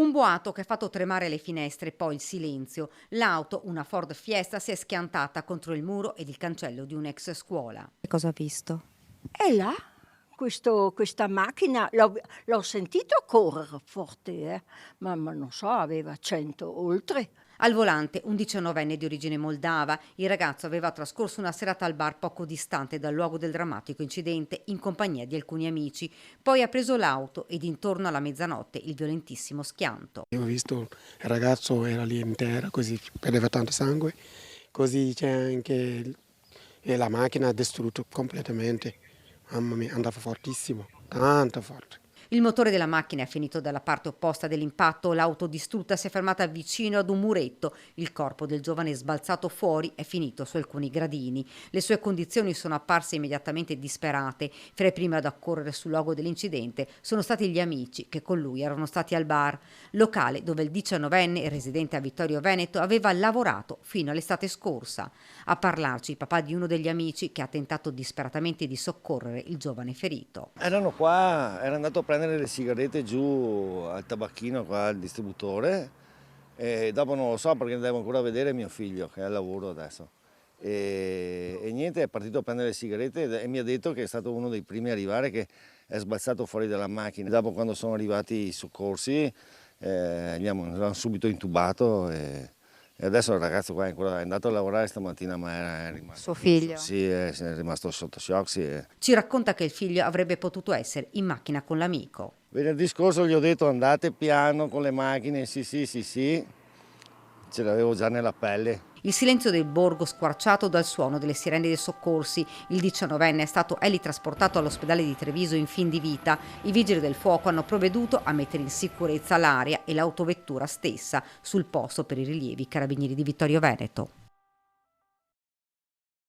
Un boato che ha fatto tremare le finestre, poi il silenzio. L'auto, una Ford Fiesta, si è schiantata contro il muro ed il cancello di un'ex scuola. Che cosa ha visto? E là, questa macchina, l'ho sentito correre forte, ma non so, aveva 100 oltre. Al volante un 19enne di origine moldava. Il ragazzo aveva trascorso una serata al bar poco distante dal luogo del drammatico incidente in compagnia di alcuni amici. Poi ha preso l'auto ed intorno alla mezzanotte il violentissimo schianto. Io ho visto il ragazzo era lì in terra, così perdeva tanto sangue, così c'è anche la macchina distrutta completamente. Mamma mia, andava fortissimo, tanto forte. Il motore della macchina è finito dalla parte opposta dell'impatto, l'auto distrutta si è fermata vicino ad un muretto, il corpo del giovane sbalzato fuori è finito su alcuni gradini. Le sue condizioni sono apparse immediatamente disperate. Fra i primi ad accorrere sul luogo dell'incidente sono stati gli amici che con lui erano stati al bar, locale dove il 19enne, residente a Vittorio Veneto, aveva lavorato fino all'estate scorsa. A parlarci il papà di uno degli amici che ha tentato disperatamente di soccorrere il giovane ferito. Erano qua, era andato a prendere le sigarette giù al tabacchino qua al distributore e dopo non lo so perché devo ancora vedere mio figlio che è al lavoro adesso e niente, è partito a prendere le sigarette e mi ha detto che è stato uno dei primi a arrivare, che è sbalzato fuori dalla macchina. Dopo, quando sono arrivati i soccorsi, l'hanno subito intubato e adesso il ragazzo qua è andato a lavorare stamattina, ma è rimasto... Suo figlio? Sì, è rimasto sotto shock, sì. Ci racconta che il figlio avrebbe potuto essere in macchina con l'amico. Venerdì scorso gli ho detto andate piano con le macchine, sì, ce l'avevo già nella pelle. Il silenzio del borgo squarciato dal suono delle sirene dei soccorsi. Il 19enne è stato elitrasportato all'ospedale di Treviso in fin di vita. I vigili del fuoco hanno provveduto a mettere in sicurezza l'area e l'autovettura stessa sul posto per i rilievi carabinieri di Vittorio Veneto.